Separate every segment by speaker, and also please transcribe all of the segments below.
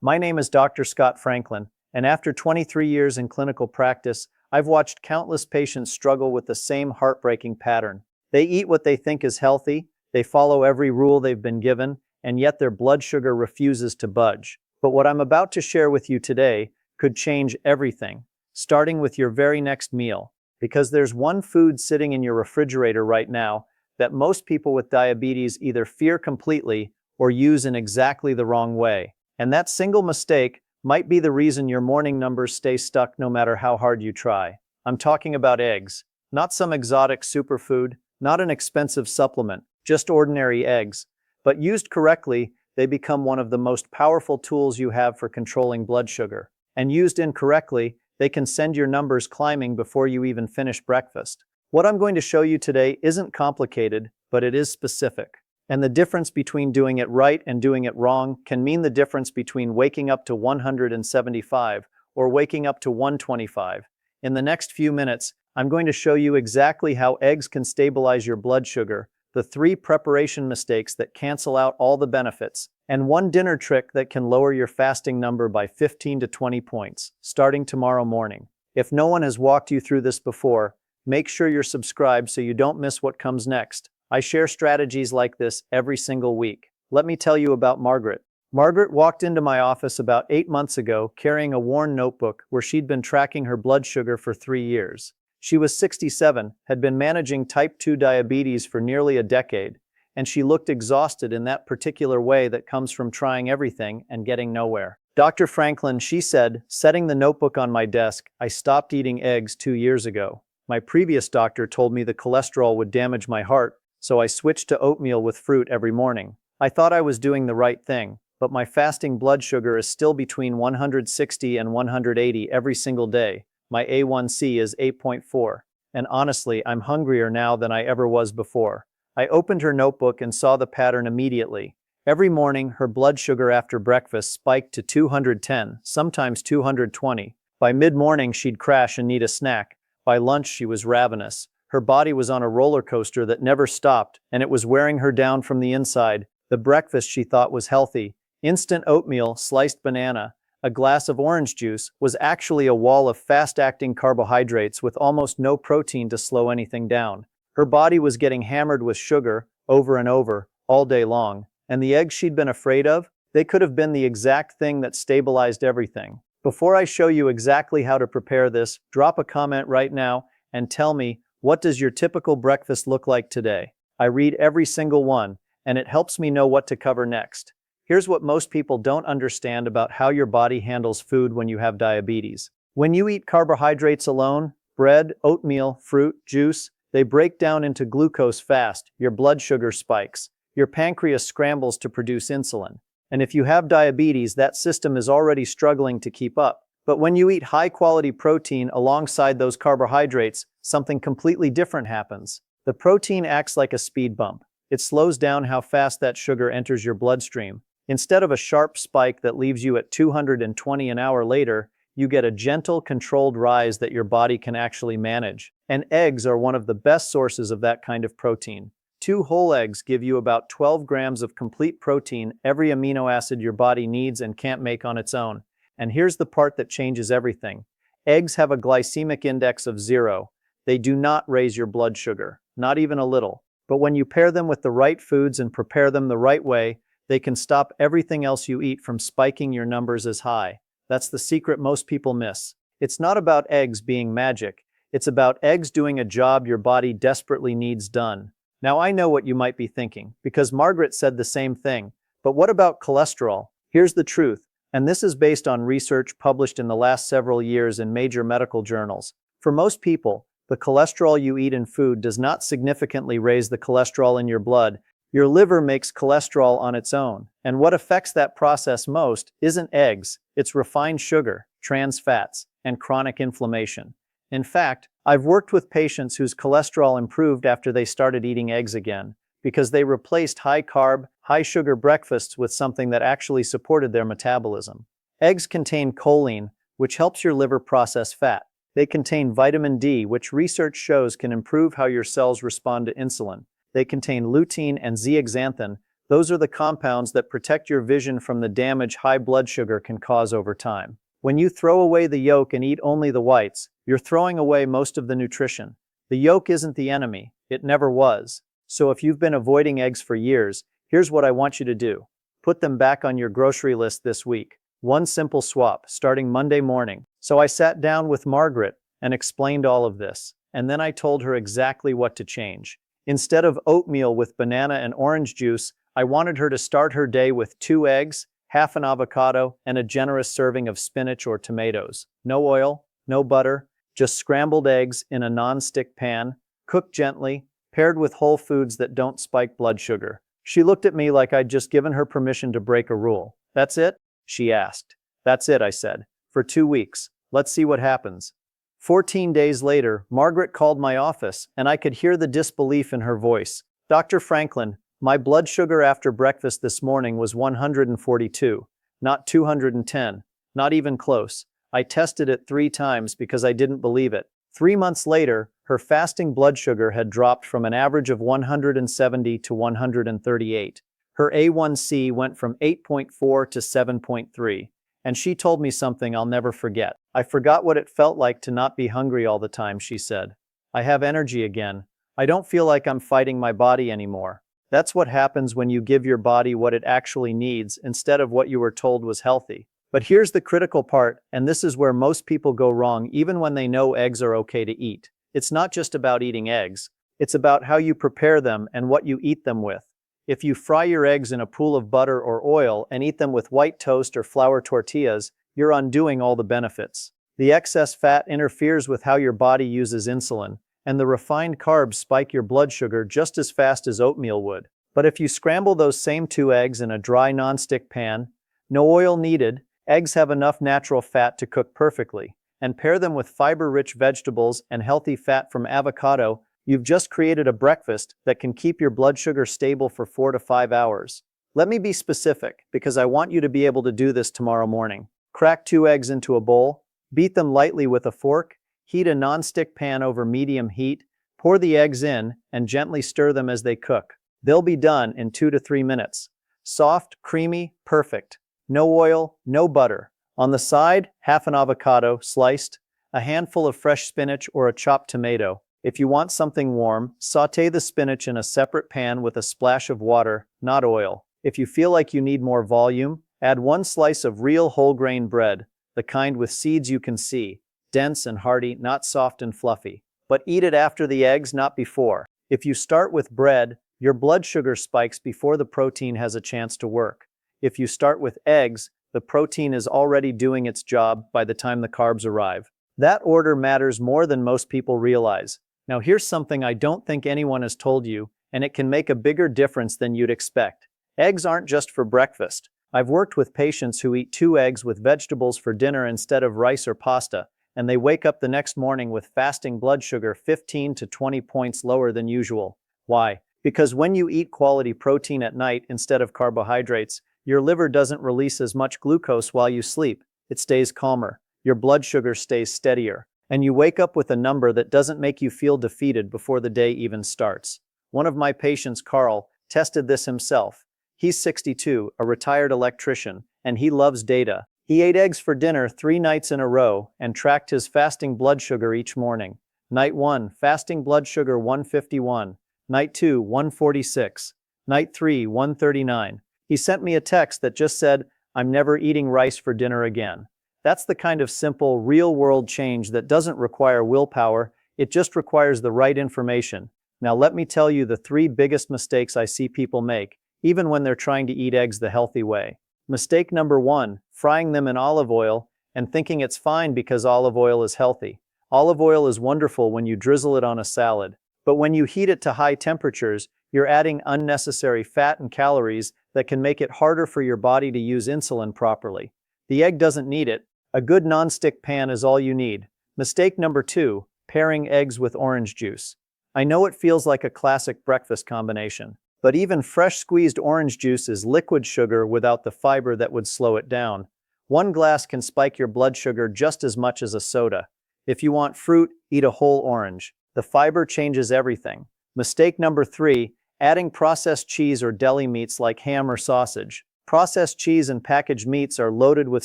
Speaker 1: My name is Dr. Scott Franklin, and after 23 years in clinical practice, I've watched countless patients struggle with the same heartbreaking pattern. They eat what they think is healthy, they follow every rule they've been given, and yet their blood sugar refuses to budge. But what I'm about to share with you today could change everything, starting with your very next meal. Because there's one food sitting in your refrigerator right now that most people with diabetes either fear completely or use in exactly the wrong way. And that single mistake might be the reason your morning numbers stay stuck no matter how hard you try. I'm talking about eggs. Not some exotic superfood, not an expensive supplement, just ordinary eggs. But used correctly, they become one of the most powerful tools you have for controlling blood sugar. And used incorrectly, they can send your numbers climbing before you even finish breakfast. What I'm going to show you today isn't complicated, but it is specific. And the difference between doing it right and doing it wrong can mean the difference between waking up to 175 or waking up to 125. In the next few minutes, I'm going to show you exactly how eggs can stabilize your blood sugar, the 3 preparation mistakes that cancel out all the benefits, and one dinner trick that can lower your fasting number by 15 to 20 points, starting tomorrow morning. If no one has walked you through this before, make sure you're subscribed so you don't miss what comes next. I share strategies like this every single week. Let me tell you about Margaret. Margaret walked into my office about 8 months ago carrying a worn notebook where she'd been tracking her blood sugar for 3 years. She was 67, had been managing type 2 diabetes for nearly a decade, and she looked exhausted in that particular way that comes from trying everything and getting nowhere. Dr. Franklin, she said, setting the notebook on my desk, I stopped eating eggs 2 years ago. My previous doctor told me the cholesterol would damage my heart, so I switched to oatmeal with fruit every morning. I thought I was doing the right thing, but my fasting blood sugar is still between 160 and 180 every single day. My A1C is 8.4, and honestly, I'm hungrier now than I ever was before. I opened her notebook and saw the pattern immediately. Every morning, her blood sugar after breakfast spiked to 210, sometimes 220. By mid-morning, she'd crash and need a snack. By lunch, she was ravenous. Her body was on a roller coaster that never stopped, and it was wearing her down from the inside. The breakfast she thought was healthy, instant oatmeal, sliced banana, a glass of orange juice, was actually a wall of fast-acting carbohydrates with almost no protein to slow anything down. Her body was getting hammered with sugar, over and over, all day long. And the eggs she'd been afraid of, they could have been the exact thing that stabilized everything. Before I show you exactly how to prepare this, drop a comment right now and tell me, what does your typical breakfast look like today? I read every single one, and it helps me know what to cover next. Here's what most people don't understand about how your body handles food when you have diabetes. When you eat carbohydrates alone, bread, oatmeal, fruit, juice, they break down into glucose fast, your blood sugar spikes, your pancreas scrambles to produce insulin. And if you have diabetes, that system is already struggling to keep up. But when you eat high-quality protein alongside those carbohydrates, something completely different happens. The protein acts like a speed bump. It slows down how fast that sugar enters your bloodstream. Instead of a sharp spike that leaves you at 220 an hour later, you get a gentle, controlled rise that your body can actually manage. And eggs are one of the best sources of that kind of protein. 2 whole eggs give you about 12 grams of complete protein, every amino acid your body needs and can't make on its own. And here's the part that changes everything. Eggs have a glycemic index of 0. They do not raise your blood sugar, not even a little. But when you pair them with the right foods and prepare them the right way, they can stop everything else you eat from spiking your numbers as high. That's the secret most people miss. It's not about eggs being magic. It's about eggs doing a job your body desperately needs done. Now I know what you might be thinking, because Margaret said the same thing. But what about cholesterol? Here's the truth, and this is based on research published in the last several years in major medical journals. For most people, the cholesterol you eat in food does not significantly raise the cholesterol in your blood. Your liver makes cholesterol on its own, and what affects that process most isn't eggs, it's refined sugar, trans fats, and chronic inflammation. In fact, I've worked with patients whose cholesterol improved after they started eating eggs again, because they replaced high-carb, high-sugar breakfasts with something that actually supported their metabolism. Eggs contain choline, which helps your liver process fat. They contain vitamin D, which research shows can improve how your cells respond to insulin. They contain lutein and zeaxanthin, Those are the compounds that protect your vision from the damage high blood sugar can cause over time. When you throw away the yolk and eat only the whites, you're throwing away most of the nutrition. The yolk isn't the enemy. It never was. So if you've been avoiding eggs for years, here's what I want you to do. Put them back on your grocery list this week. One simple swap, starting Monday morning. So I sat down with Margaret and explained all of this. And then I told her exactly what to change. Instead of oatmeal with banana and orange juice, I wanted her to start her day with 2 eggs, half an avocado, and a generous serving of spinach or tomatoes. No oil, no butter, just scrambled eggs in a non-stick pan, cooked gently, paired with whole foods that don't spike blood sugar. She looked at me like I'd just given her permission to break a rule. "That's it?" she asked. "That's it," I said. "For 2 weeks. Let's see what happens." 14 days later, Margaret called my office, and I could hear the disbelief in her voice. "Dr. Franklin, my blood sugar after breakfast this morning was 142, not 210, not even close. I tested it 3 times because I didn't believe it." 3 months later, her fasting blood sugar had dropped from an average of 170 to 138. Her A1C went from 8.4 to 7.3. And she told me something I'll never forget. "I forgot what it felt like to not be hungry all the time," she said. "I have energy again. I don't feel like I'm fighting my body anymore." That's what happens when you give your body what it actually needs instead of what you were told was healthy. But here's the critical part, and this is where most people go wrong even when they know eggs are okay to eat. It's not just about eating eggs. It's about how you prepare them and what you eat them with. If you fry your eggs in a pool of butter or oil and eat them with white toast or flour tortillas, you're undoing all the benefits. The excess fat interferes with how your body uses insulin, and the refined carbs spike your blood sugar just as fast as oatmeal would. But if you scramble those same 2 eggs in a dry nonstick pan, no oil needed, eggs have enough natural fat to cook perfectly, and pair them with fiber-rich vegetables and healthy fat from avocado, you've just created a breakfast that can keep your blood sugar stable for 4 to 5 hours. Let me be specific, because I want you to be able to do this tomorrow morning. Crack 2 eggs into a bowl, beat them lightly with a fork, heat a nonstick pan over medium heat, pour the eggs in, and gently stir them as they cook. They'll be done in 2 to 3 minutes. Soft, creamy, perfect. No oil, no butter. On the side, half an avocado, sliced, a handful of fresh spinach or a chopped tomato. If you want something warm, sauté the spinach in a separate pan with a splash of water, not oil. If you feel like you need more volume, add 1 slice of real whole grain bread, the kind with seeds you can see, dense and hearty, not soft and fluffy. But eat it after the eggs, not before. If you start with bread, your blood sugar spikes before the protein has a chance to work. If you start with eggs, the protein is already doing its job by the time the carbs arrive. That order matters more than most people realize. Now here's something I don't think anyone has told you, and it can make a bigger difference than you'd expect. Eggs aren't just for breakfast. I've worked with patients who eat 2 eggs with vegetables for dinner instead of rice or pasta, and they wake up the next morning with fasting blood sugar 15 to 20 points lower than usual. Why? Because when you eat quality protein at night instead of carbohydrates, your liver doesn't release as much glucose while you sleep. It stays calmer. Your blood sugar stays steadier. And you wake up with a number that doesn't make you feel defeated before the day even starts. One of my patients, Carl, tested this himself. He's 62, a retired electrician, and he loves data. He ate eggs for dinner 3 nights in a row and tracked his fasting blood sugar each morning. Night 1, fasting blood sugar 151. Night 2, 146. Night 3, 139. He sent me a text that just said, "I'm never eating rice for dinner again." That's the kind of simple, real-world change that doesn't require willpower, it just requires the right information. Now let me tell you the 3 biggest mistakes I see people make, even when they're trying to eat eggs the healthy way. Mistake number 1, frying them in olive oil and thinking it's fine because olive oil is healthy. Olive oil is wonderful when you drizzle it on a salad, but when you heat it to high temperatures, you're adding unnecessary fat and calories that can make it harder for your body to use insulin properly. The egg doesn't need it. A good nonstick pan is all you need. Mistake number 2, pairing eggs with orange juice. I know it feels like a classic breakfast combination, but even fresh squeezed orange juice is liquid sugar without the fiber that would slow it down. 1 glass can spike your blood sugar just as much as a soda. If you want fruit, eat a whole orange. The fiber changes everything. Mistake number 3, Adding processed cheese or deli meats like ham or sausage. Processed cheese and packaged meats are loaded with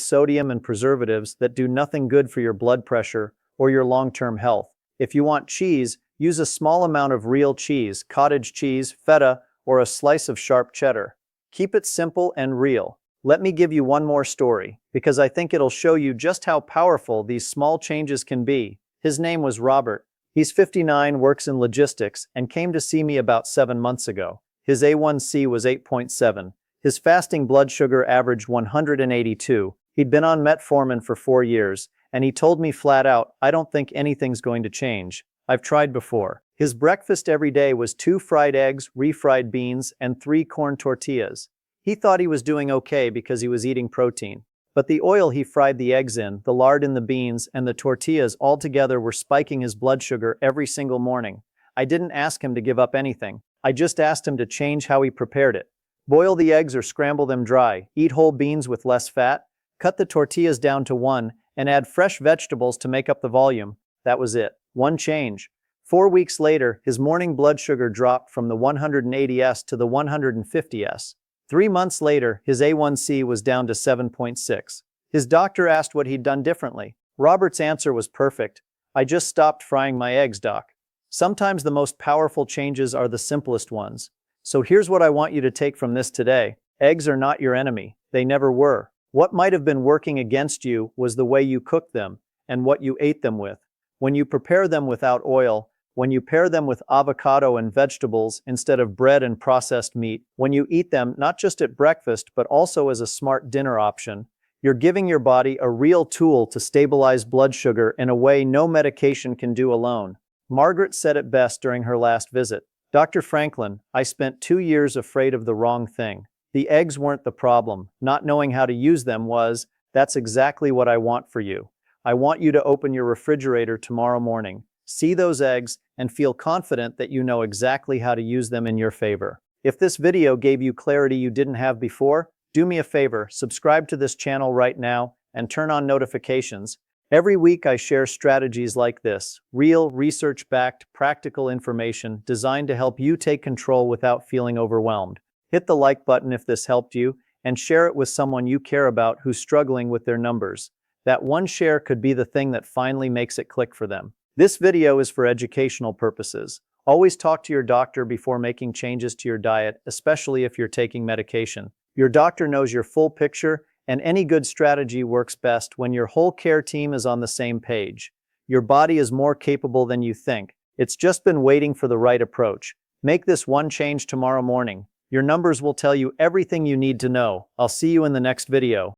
Speaker 1: sodium and preservatives that do nothing good for your blood pressure or your long-term health. If you want cheese, use a small amount of real cheese, cottage cheese, feta, or a slice of sharp cheddar. Keep it simple and real. Let me give you one more story, because I think it'll show you just how powerful these small changes can be. His name was Robert. He's 59, works in logistics, and came to see me about 7 months ago. His A1C was 8.7. His fasting blood sugar averaged 182. He'd been on metformin for 4 years, and he told me flat out, "I don't think anything's going to change. I've tried before." His breakfast every day was 2 fried eggs, refried beans, and 3 corn tortillas. He thought he was doing okay because he was eating protein. But the oil he fried the eggs in, the lard in the beans, and the tortillas all together were spiking his blood sugar every single morning. I didn't ask him to give up anything. I just asked him to change how he prepared it. Boil the eggs or scramble them dry, eat whole beans with less fat, cut the tortillas down to 1, and add fresh vegetables to make up the volume. That was it. One change. 4 weeks later, his morning blood sugar dropped from the 180s to the 150s. 3 months later, his A1C was down to 7.6. His doctor asked what he'd done differently. Robert's answer was perfect. "I just stopped frying my eggs, doc." Sometimes the most powerful changes are the simplest ones. So here's what I want you to take from this today. Eggs are not your enemy. They never were. What might have been working against you was the way you cooked them and what you ate them with. When you prepare them without oil, when you pair them with avocado and vegetables instead of bread and processed meat, when you eat them not just at breakfast but also as a smart dinner option, you're giving your body a real tool to stabilize blood sugar in a way no medication can do alone. Margaret said it best during her last visit. "Dr. Franklin, I spent 2 years afraid of the wrong thing. The eggs weren't the problem. Not knowing how to use them was. That's exactly what I want for you. I want you to open your refrigerator tomorrow morning, see those eggs, and feel confident that you know exactly how to use them in your favor." If this video gave you clarity you didn't have before, do me a favor, subscribe to this channel right now and turn on notifications. Every week I share strategies like this, real, research-backed, practical information designed to help you take control without feeling overwhelmed. Hit the like button if this helped you, and share it with someone you care about who's struggling with their numbers. That one share could be the thing that finally makes it click for them. This video is for educational purposes. Always talk to your doctor before making changes to your diet, especially if you're taking medication. Your doctor knows your full picture, and any good strategy works best when your whole care team is on the same page. Your body is more capable than you think. It's just been waiting for the right approach. Make this one change tomorrow morning. Your numbers will tell you everything you need to know. I'll see you in the next video.